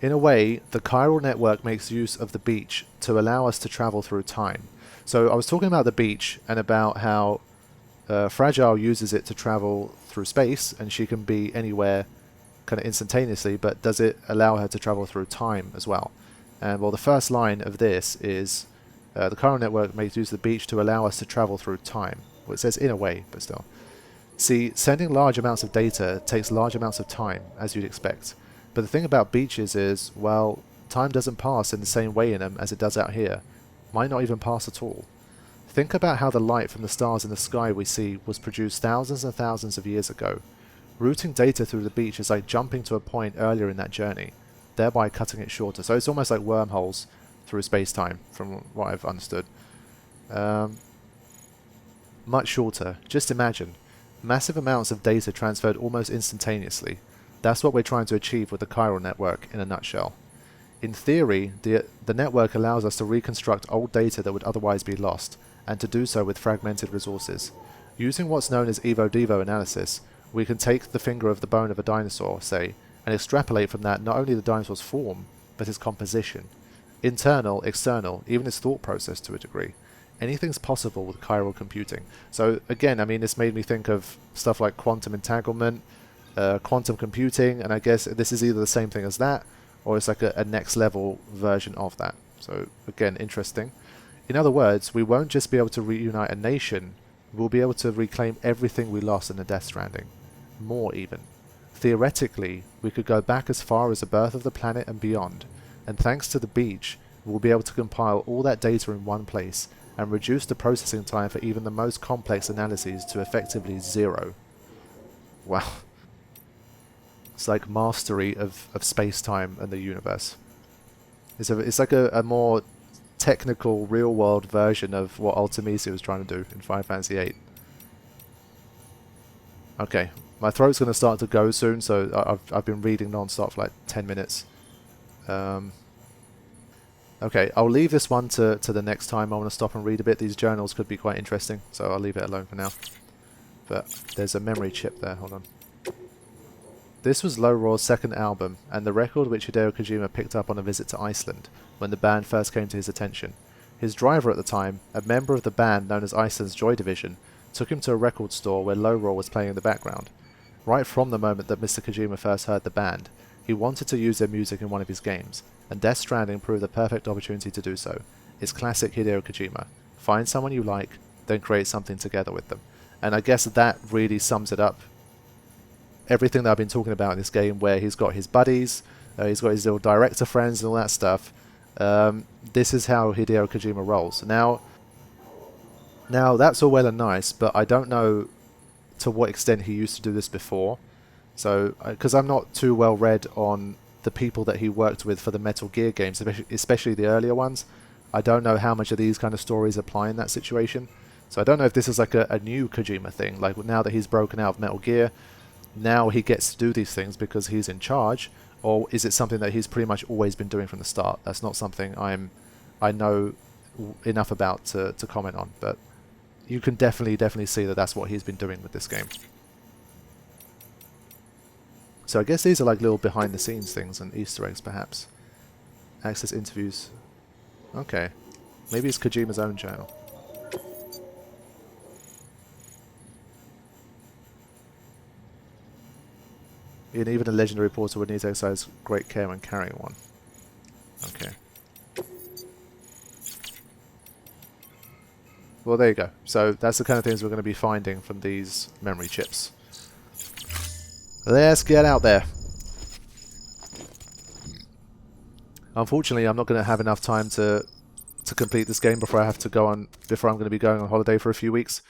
In a way, the chiral network makes use of the beach to allow us to travel through time. So I was talking about the beach and about how Fragile uses it to travel through space, and she can be anywhere kind of instantaneously, but does it allow her to travel through time as well? And well, the first line of this is, the chiral network makes use of the beach to allow us to travel through time. Well, it says in a way, but still. See, sending large amounts of data takes large amounts of time, as you'd expect. But the thing about beaches is, well, time doesn't pass in the same way in them as it does out here. Might not even pass at all. Think about how the light from the stars in the sky we see was produced thousands and thousands of years ago. Routing data through the beach is like jumping to a point earlier in that journey, thereby cutting it shorter. So it's almost like wormholes through space-time, from what I've understood. Much shorter. Just imagine. Massive amounts of data transferred almost instantaneously. That's what we're trying to achieve with the chiral network in a nutshell. In theory, the network allows us to reconstruct old data that would otherwise be lost, and to do so with fragmented resources. Using what's known as Evo-Devo analysis, we can take the finger of the bone of a dinosaur, say, and extrapolate from that not only the dinosaur's form, but its composition. Internal, external, even its thought process to a degree. Anything's possible with chiral computing. So again, I mean, this made me think of stuff like quantum entanglement, quantum computing, and I guess this is either the same thing as that, or it's like a next level version of that. So again, interesting. In other words, we won't just be able to reunite a nation, we'll be able to reclaim everything we lost in the Death Stranding. More even. Theoretically, we could go back as far as the birth of the planet and beyond, and thanks to the beach, we'll be able to compile all that data in one place, and reduce the processing time for even the most complex analyses to effectively zero. Wow. It's like mastery of space-time and the universe. It's like a more technical, real-world version of what Ultimisia was trying to do in Final Fantasy VIII. Okay, my throat's going to start to go soon, so I've been reading non-stop for like 10 minutes. Okay, I'll leave this one to the next time. I want to stop and read a bit. These journals could be quite interesting, so I'll leave it alone for now. But there's a memory chip there, hold on. This was Lauro's second album, and the record which Hideo Kojima picked up on a visit to Iceland, when the band first came to his attention. His driver at the time, a member of the band known as Iceland's Joy Division, took him to a record store where Lauro was playing in the background. Right from the moment that Mr. Kojima first heard the band, he wanted to use their music in one of his games, and Death Stranding proved the perfect opportunity to do so. It's classic Hideo Kojima. Find someone you like, then create something together with them. And I guess that really sums it up. Everything that I've been talking about in this game, where he's got his buddies, he's got his little director friends and all that stuff. This is how Hideo Kojima rolls. Now that's all well and nice, but I don't know to what extent he used to do this before. So, because I'm not too well read on the people that he worked with for the Metal Gear games, especially the earlier ones, I don't know how much of these kind of stories apply in that situation. So I don't know if this is like a new Kojima thing, like now that he's broken out of Metal Gear, now he gets to do these things because he's in charge, or is it something that he's pretty much always been doing from the start? That's not something I know enough about to comment on, but you can definitely see that that's what he's been doing with this game. So I guess these are like little behind the scenes things and Easter eggs perhaps. Access interviews. Okay. Maybe it's Kojima's own channel. And even a legendary reporter would need to exercise great care when carrying one. Okay. Well, there you go. So that's the kind of things we're going to be finding from these memory chips. Let's get out there. Unfortunately, I'm not going to have enough time to complete this game before I'm going to be going on holiday for a few weeks.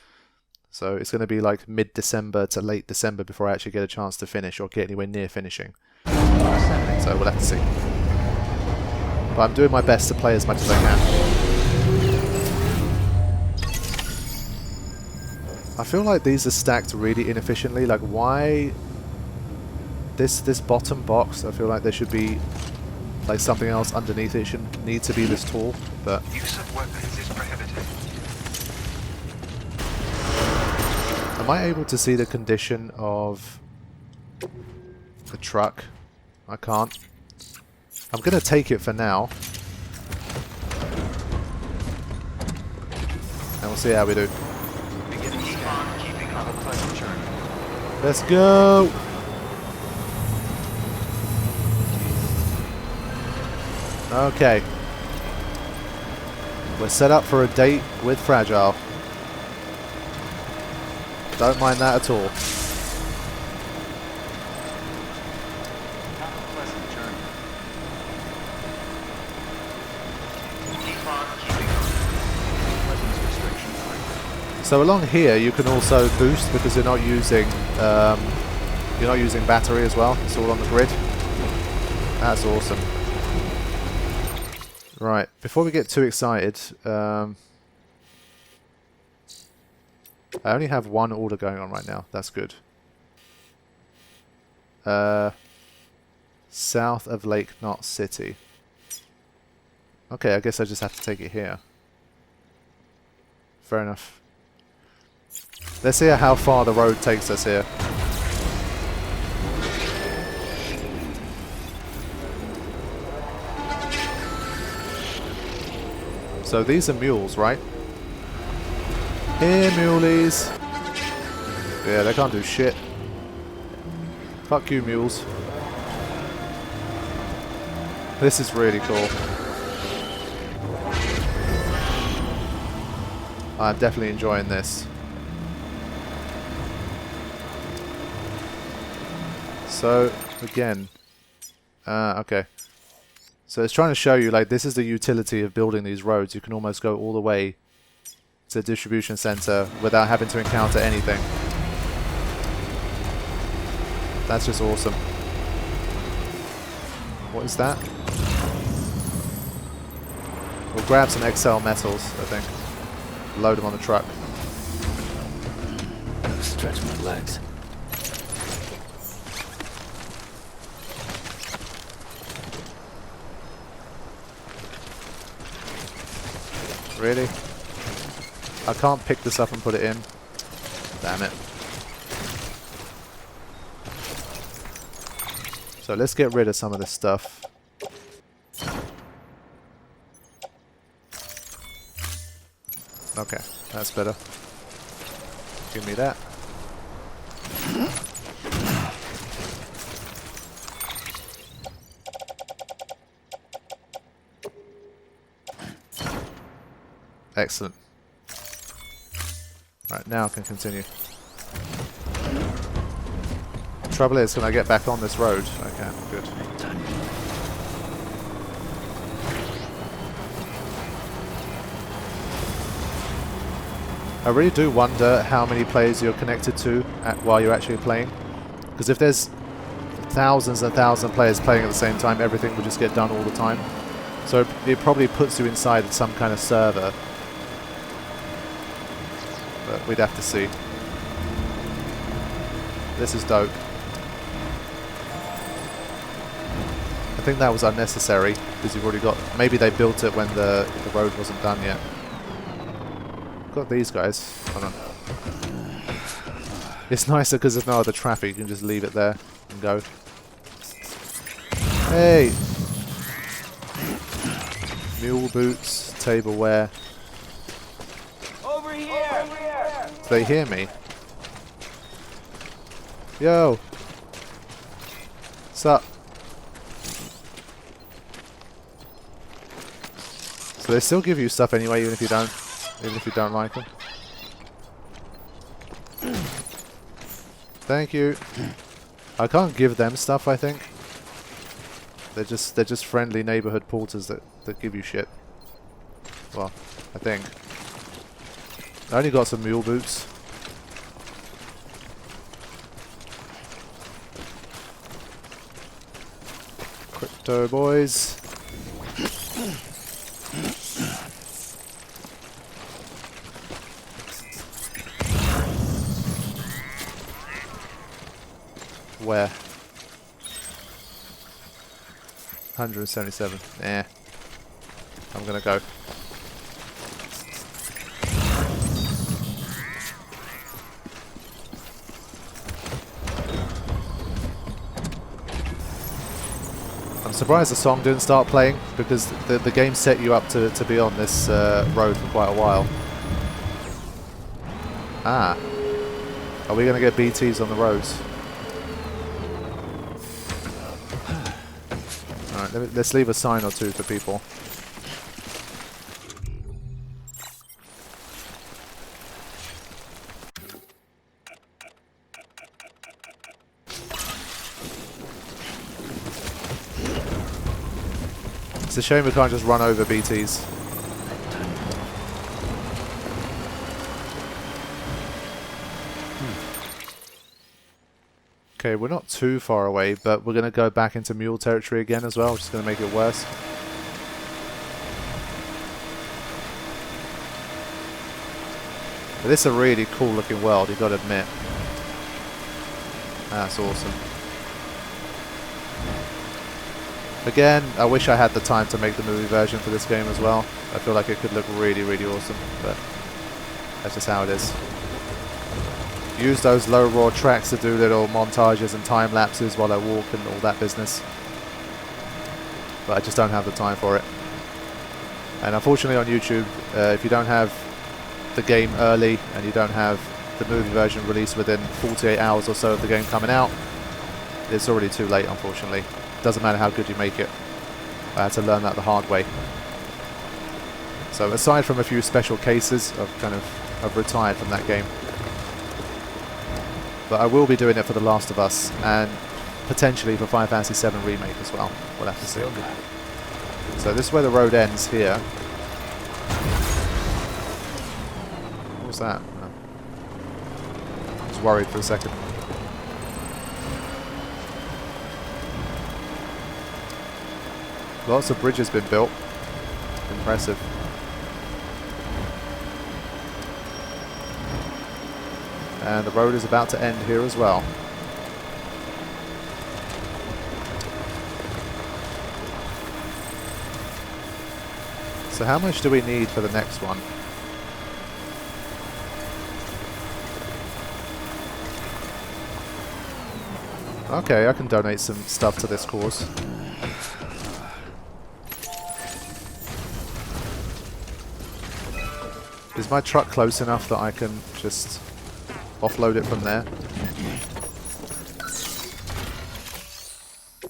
So it's going to be like mid-December to late December before I actually get a chance to finish or get anywhere near finishing. So we'll have to see. But I'm doing my best to play as much as I can. I feel like these are stacked really inefficiently. Like, why this bottom box? I feel like there should be like something else underneath it. It shouldn't need to be this tall, but use of weapons is prohibited. am I able to see the condition of the truck? I can't. I'm going to take it for now. And we'll see how we do. Keep on keeping on a pleasant journey. Let's go! Okay. We're set up for a date with Fragile. Don't mind that at all. Have a pleasant journey. Keep on keeping on. Weapons restriction free. So along here you can also boost because you're not using battery as well. It's all on the grid. That's awesome. Right, before we get too excited, I only have one order going on right now. That's good. South of Lake Knot City. Okay, I guess I just have to take it here. Fair enough. Let's see how far the road takes us here. So these are mules, right? Here, muleys. Yeah, they can't do shit. Fuck you, mules. This is really cool. I'm definitely enjoying this. So, again. Okay. So it's trying to show you, like, this is the utility of building these roads. You can almost go all the way to the distribution center without having to encounter anything. That's just awesome. What is that? We'll grab some XL metals, I think. Load them on the truck. Stretch my legs. Really? I can't pick this up and put it in. Damn it. So let's get rid of some of this stuff. Okay, that's better. Give me that. Excellent. Right, now I can continue. Trouble is, can I get back on this road? I can, good. I really do wonder how many players you're connected to while you're actually playing. Because if there's thousands and thousands of players playing at the same time, everything will just get done all the time. So it probably puts you inside some kind of server. But we'd have to see. This is dope. I think that was unnecessary because you've already got... Maybe they built it when the road wasn't done yet. Got these guys. Hold on. It's nicer because there's no other traffic. You can just leave it there and go. Hey! Mule boots, tableware. Over here! Do they hear me? Yo! What's up? So they still give you stuff anyway, even if you don't like them. Thank you. I can't give them stuff, I think. They're just friendly neighborhood porters that give you shit. Well, I think. I only got some mule boots. Crypto boys. Where? 177. Nah. I'm gonna go. I'm surprised the song didn't start playing, because the game set you up to be on this road for quite a while. Ah. Are we going to get BTs on the roads? Alright, let's leave a sign or two for people. It's a shame we can't just run over BTs. Okay, we're not too far away, but we're going to go back into mule territory again as well, which is going to make it worse. But this is a really cool looking world, you've got to admit. That's awesome. Again, I wish I had the time to make the movie version for this game as well. I feel like it could look really, really awesome, but that's just how it is. Use those low raw tracks to do little montages and time lapses while I walk and all that business. But I just don't have the time for it. And unfortunately on YouTube, if you don't have the game early and you don't have the movie version released within 48 hours or so of the game coming out, it's already too late, unfortunately. Doesn't matter how good you make it. I had to learn that the hard way. So aside from a few special cases, I've retired from that game. But I will be doing it for The Last of Us, and potentially for Final Fantasy VII Remake as well. We'll have to see. So this is where the road ends here. What was that? I was worried for a second. Lots of bridges been built. Impressive. And the road is about to end here as well. So how much do we need for the next one? Okay, I can donate some stuff to this cause. Is my truck close enough that I can just offload it from there? You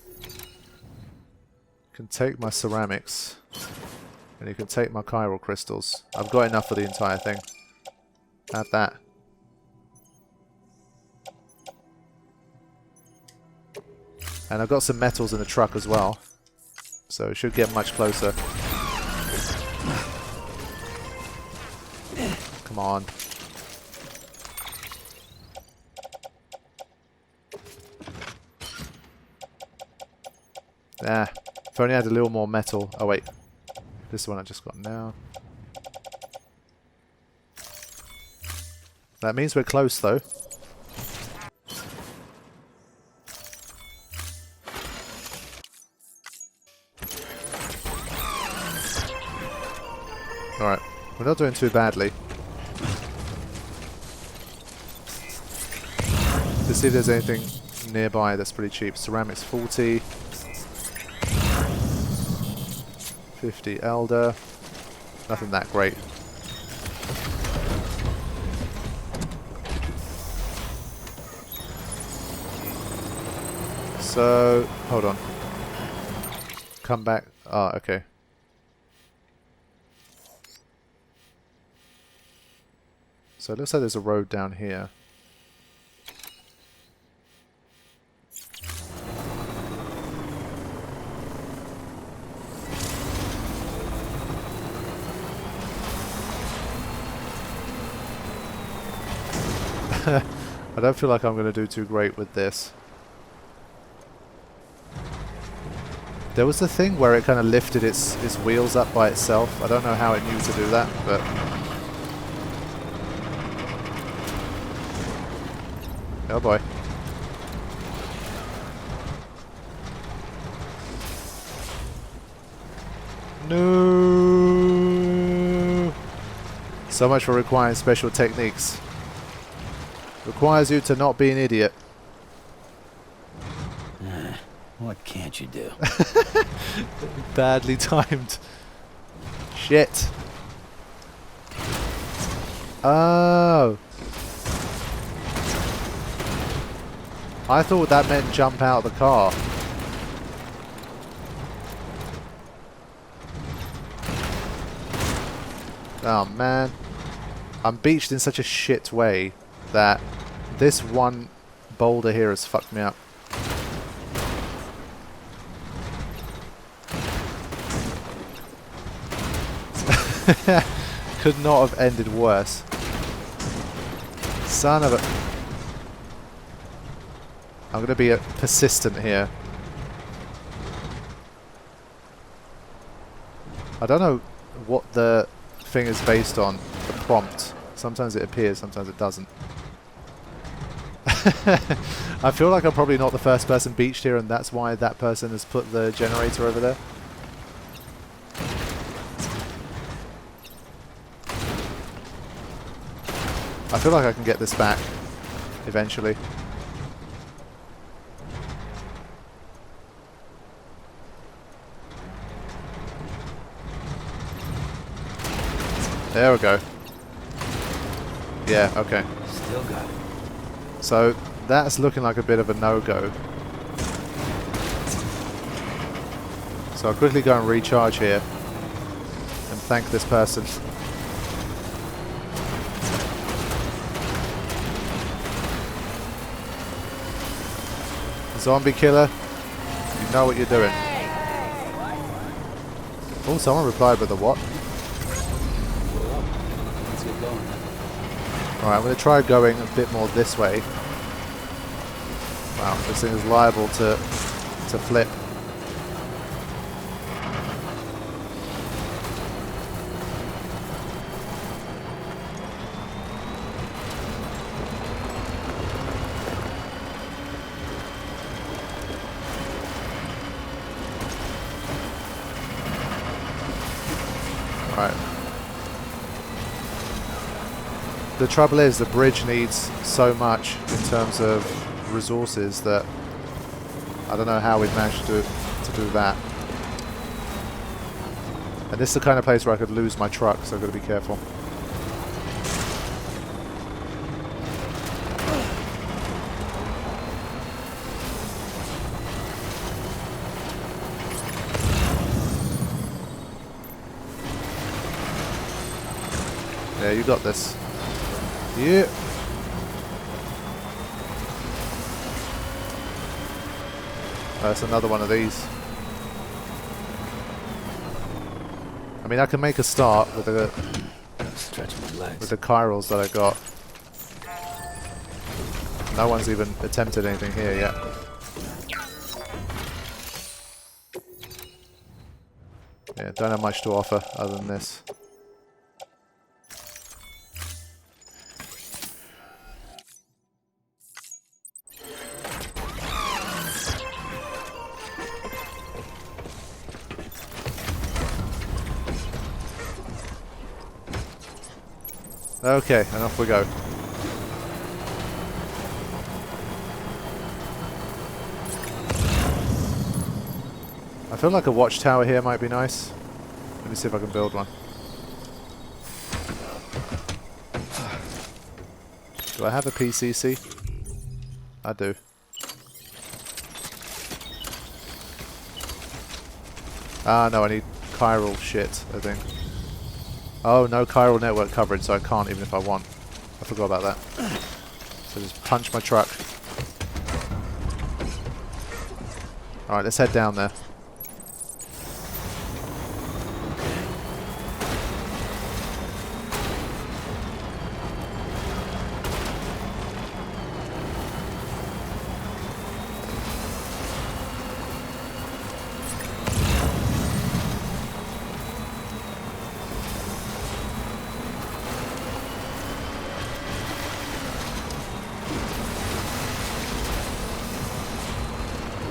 can take my ceramics. And you can take my chiral crystals. I've got enough for the entire thing. Have that. And I've got some metals in the truck as well. So it should get much closer. Come on. Ah, if only I had a little more metal. Oh wait, this one I just got now. That means we're close though. Alright, we're not doing too badly. Let's see if there's anything nearby that's pretty cheap. Ceramics 40. 50 elder. Nothing that great. So, hold on. Come back. Ah, okay. So it looks like there's a road down here. I don't feel like I'm going to do too great with this. There was the thing where it kind of lifted its wheels up by itself. I don't know how it knew to do that, but... Oh boy. No. So much for requiring special techniques. Requires you to not be an idiot. What can't you do? Badly timed. Shit. Oh. I thought that meant jump out of the car. Oh man. I'm beached in such a shit way that this one boulder here has fucked me up. Could not have ended worse. Son of a... I'm going to be persistent here. I don't know what the thing is based on, the prompt. Sometimes it appears, sometimes it doesn't. I feel like I'm probably not the first person beached here, and that's why that person has put the generator over there. I feel like I can get this back eventually. There we go. Yeah, okay. Still got it. So that's looking like a bit of a no-go. So I'll quickly go and recharge here and thank this person. Zombie killer, you know what you're doing. Oh, someone replied with a what? Let's get going. Alright, I'm going to try going a bit more this way. Wow, this thing is liable to flip. Right. The trouble is, the bridge needs so much in terms of resources that I don't know how we've managed to do that. And this is the kind of place where I could lose my truck, so I've got to be careful. Yeah, you got this. Yeah. That's another one of these. I mean, I can make a start with the chirals that I got. No one's even attempted anything here yet. Yeah, don't have much to offer other than this. Okay, and off we go. I feel like a watchtower here might be nice. Let me see if I can build one. Do I have a PCC? I do. Ah, no, I need chiral shit, I think. Oh, no chiral network coverage, so I can't even if I want. I forgot about that. So just punch my truck. Alright, let's head down there.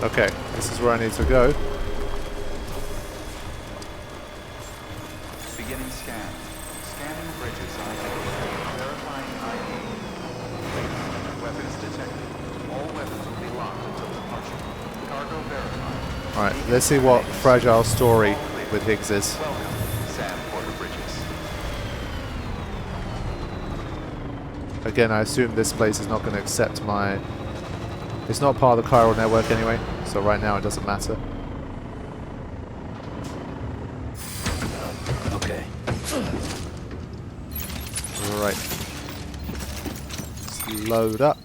Okay, this is where I need to go. Beginning scan. Scanning bridges ID. Verifying ID. Weapons detected. All weapons will be locked until departure. Cargo verified. Alright, let's see what Fragile Story with Higgs is. Welcome, Sam Porter Bridges. Again, I assume this place is not going to accept my... It's not part of the chiral network anyway, so right now it doesn't matter. Okay. Right. Let's load up.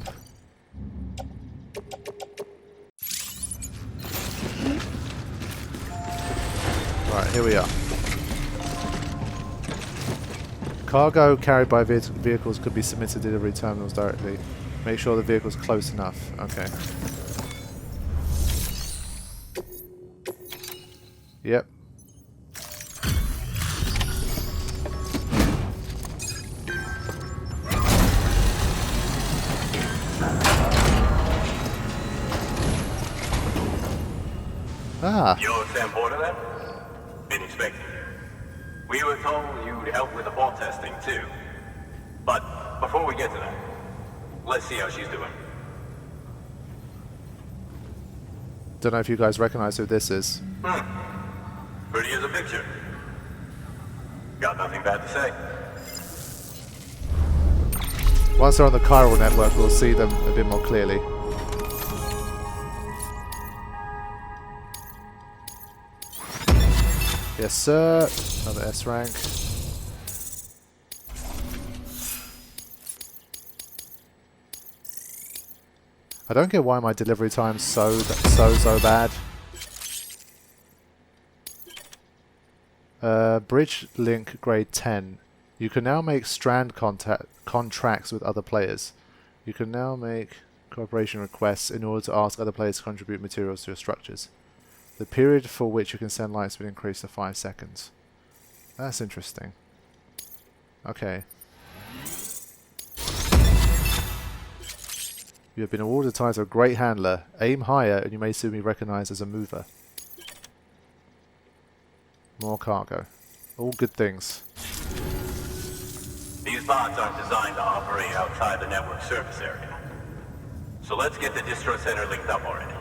Right, here we are. Cargo carried by vehicles could be submitted to delivery terminals directly. Make sure the vehicle's close enough. Okay. Yep. Ah. You're Sam Porter then? Been expecting you. We were told you'd help with the vault testing too. But before we get to that, let's see how she's doing. Don't know if you guys recognize who this is. Pretty as a picture. Got nothing bad to say. Once they're on the chiral network, we'll see them a bit more clearly. Yes, sir. Another S rank. I don't get why my delivery time's so bad. Bridge link grade 10. You can now make strand contracts with other players. You can now make cooperation requests in order to ask other players to contribute materials to your structures. The period for which you can send lights will increase to 5 seconds. That's interesting. Okay. You have been awarded the title of Great Handler. Aim higher and you may soon be recognized as a mover. More cargo. All good things. These bots aren't designed to operate outside the network service area. So let's get the distro center linked up already.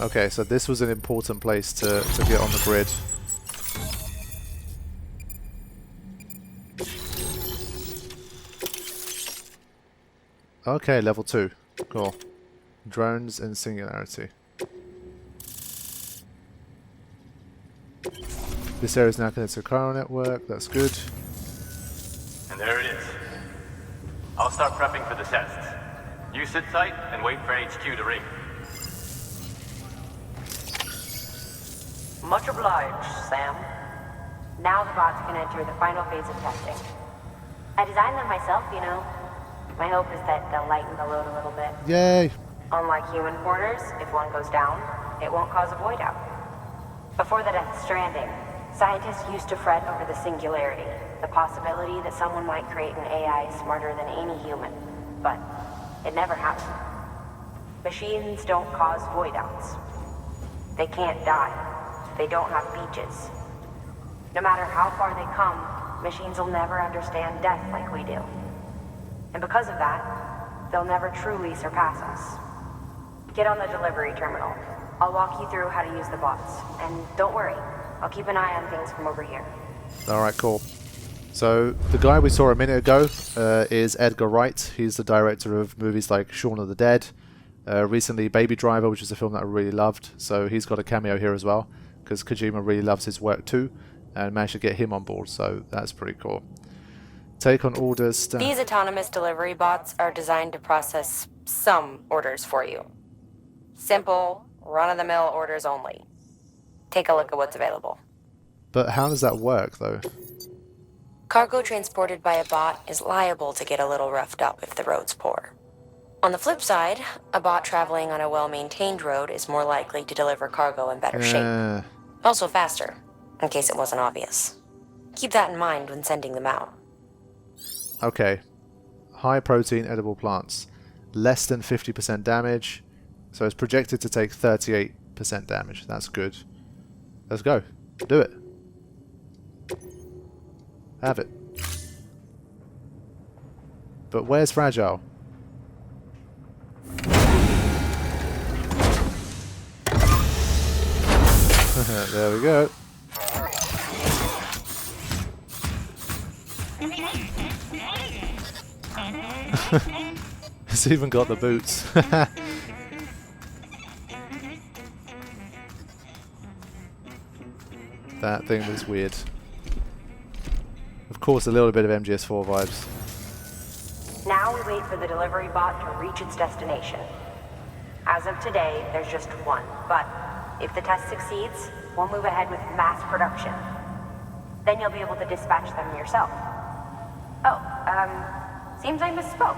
Okay, so this was an important place to get on the grid. Okay, level 2. Cool. Drones and Singularity. This area is now connected to the chiral network. That's good. And there it is. I'll start prepping for the tests. You sit tight and wait for HQ to ring. Much obliged, Sam. Now the bots can enter the final phase of testing. I designed them myself, you know. My hope is that they'll lighten the load a little bit. Yay! Unlike human porters, if one goes down, it won't cause a void out. Before the death of Stranding, scientists used to fret over the singularity, the possibility that someone might create an AI smarter than any human. But it never happened. Machines don't cause void outs. They can't die. They don't have beaches. No matter how far they come, machines will never understand death like we do. And because of that, they'll never truly surpass us. Get on the delivery terminal. I'll walk you through how to use the bots. And don't worry, I'll keep an eye on things from over here. Alright, cool. So, the guy we saw a minute ago is Edgar Wright. He's the director of movies like Shaun of the Dead. Recently, Baby Driver, which is a film that I really loved. So, he's got a cameo here as well. Because Kojima really loves his work too, and managed to get him on board, so that's pretty cool. Take on orders. These autonomous delivery bots are designed to process some orders for you. Simple, run-of-the-mill orders only. Take a look at what's available. But how does that work, though? Cargo transported by a bot is liable to get a little roughed up if the road's poor. On the flip side, a bot traveling on a well-maintained road is more likely to deliver cargo in better shape. Also faster, in case it wasn't obvious. Keep that in mind when sending them out. Okay. High protein edible plants. Less than 50% damage. So it's projected to take 38% damage. That's good. Let's go. Do it. Have it. But where's Fragile? There we go. It's even got the boots. That thing was weird. Of course, a little bit of MGS4 vibes. Now we wait for the delivery bot to reach its destination. As of today, there's just one, but if the test succeeds, we'll move ahead with mass production. Then you'll be able to dispatch them yourself. Oh, seems I misspoke.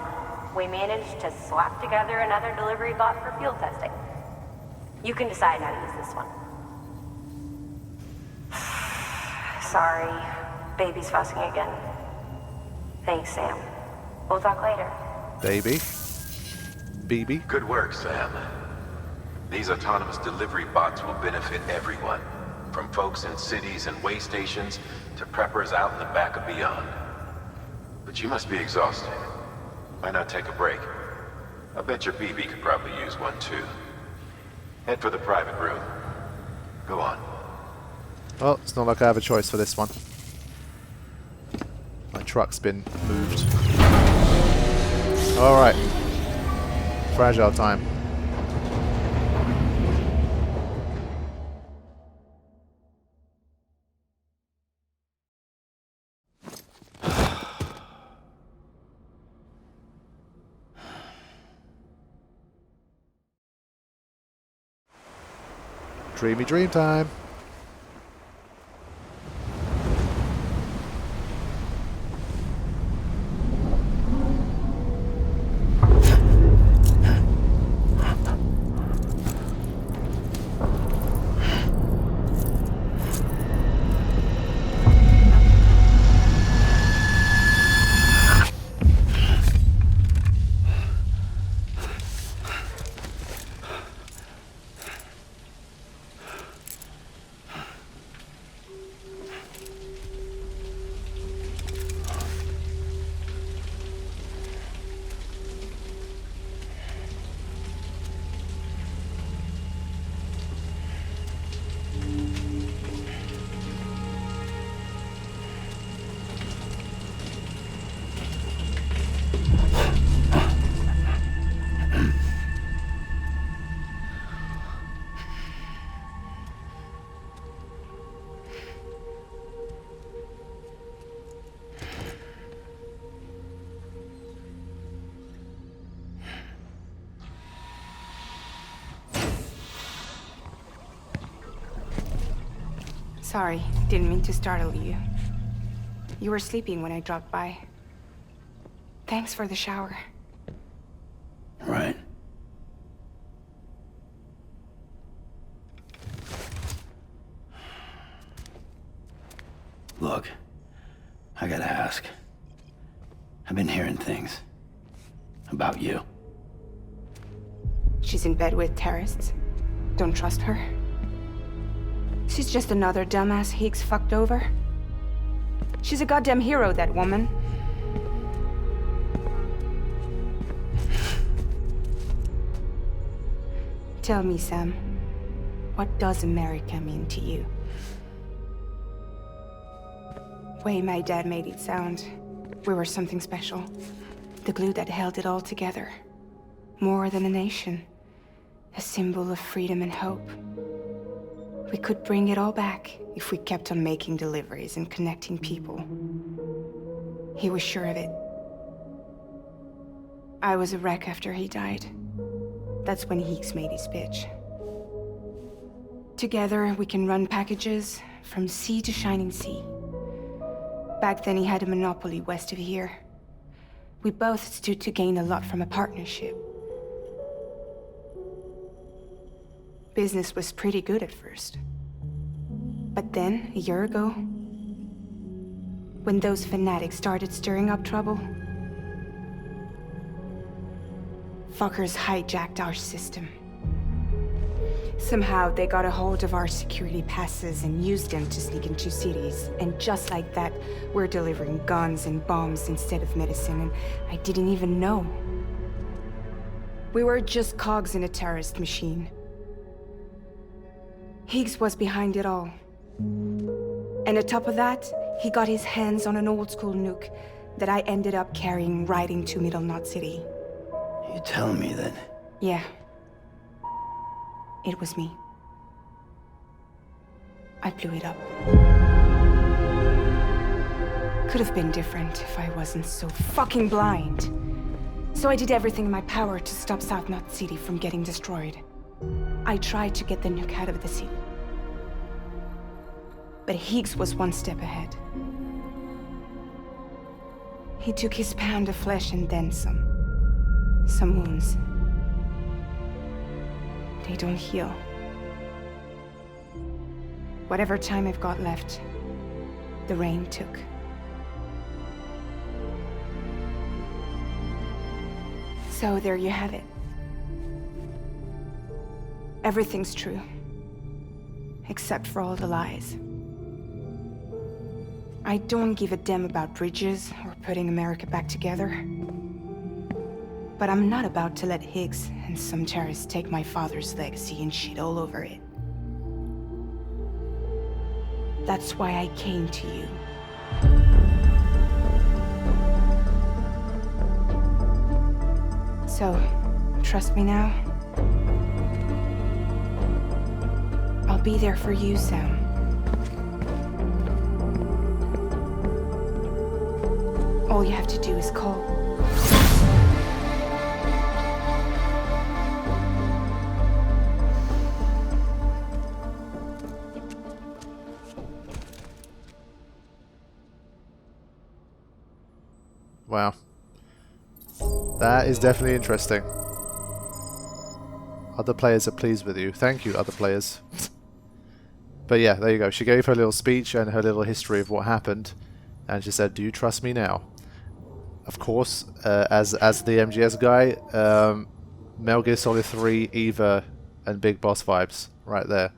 We managed to slap together another delivery bot for field testing. You can decide how to use this one. Sorry, baby's fussing again. Thanks, Sam. We'll talk later. Baby. BB. Good work, Sam. These autonomous delivery bots will benefit everyone, from folks in cities and way stations to preppers out in the back and beyond. But you must be exhausted. Why not take a break? I bet your BB could probably use one too. Head for the private room. Go on. Well, it's not like I have a choice for this one. My truck's been moved. Alright. Fragile time. Dreamy dream time. Sorry, didn't mean to startle you. You were sleeping when I dropped by. Thanks for the shower. Right. Look, I gotta ask. I've been hearing things about you. She's in bed with terrorists. Don't trust her. She's just another dumbass Higgs fucked over. She's a goddamn hero, that woman. Tell me, Sam, what does America mean to you? Way my dad made it sound, we were something special. The glue that held it all together. More than a nation. A symbol of freedom and hope. We could bring it all back if we kept on making deliveries and connecting people. He was sure of it. I was a wreck after he died. That's when Higgs made his pitch. Together, we can run packages from sea to shining sea. Back then, he had a monopoly west of here. We both stood to gain a lot from a partnership. business was pretty good at first. But then, a year ago, when those fanatics started stirring up trouble, fuckers hijacked our system. Somehow they got a hold of our security passes and used them to sneak into cities. And just like that, we're delivering guns and bombs instead of medicine, and I didn't even know. We were just cogs in a terrorist machine. Higgs was behind it all. And on top of that, he got his hands on an old-school nuke that I ended up carrying right into Middle Knot City. You tell me that... Yeah. It was me. I blew it up. Could have been different if I wasn't so fucking blind. So I did everything in my power to stop South Knot City from getting destroyed. I tried to get the nuke out of the city. But Higgs was one step ahead. He took his pound of flesh and then some. Some wounds. They don't heal. Whatever time I've got left, the rain took. So there you have it. Everything's true. Except for all the lies. I don't give a damn about bridges or putting America back together. But I'm not about to let Higgs and some terrorists take my father's legacy and shit all over it. That's why I came to you. So, trust me now? I'll be there for you, Sam. All you have to do is call. Wow. That is definitely interesting. Other players are pleased with you. Thank you, other players. But yeah, there you go. She gave her little speech and her little history of what happened. And she said, do you trust me now? Of course, as the MGS guy, Metal Gear Solid 3, Eva, and Big Boss vibes right there.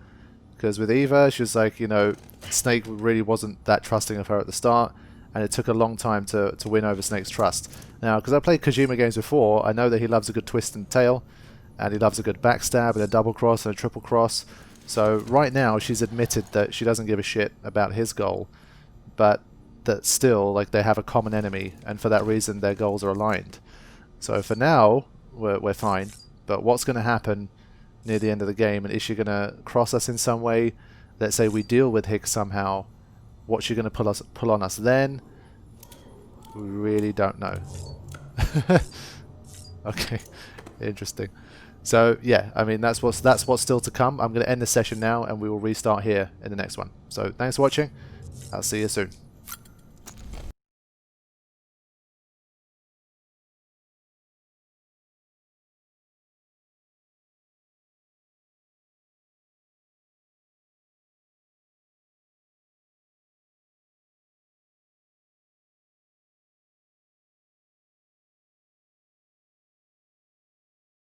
Because with Eva, she was like, you know, Snake really wasn't that trusting of her at the start. And it took a long time to win over Snake's trust. Now, because I played Kojima games before, I know that he loves a good twist and tail. And he loves a good backstab and a double cross and a triple cross. So right now, she's admitted that she doesn't give a shit about his goal. But that still, like, they have a common enemy. And for that reason, their goals are aligned. So for now, we're fine. But what's going to happen near the end of the game? And is she going to cross us in some way? Let's say we deal with Higgs somehow. What's she going to pull on us then? We really don't know. Okay, interesting. So yeah, I mean that's what's still to come. I'm going to end the session now, and we will restart here in the next one. So thanks for watching. I'll see you soon.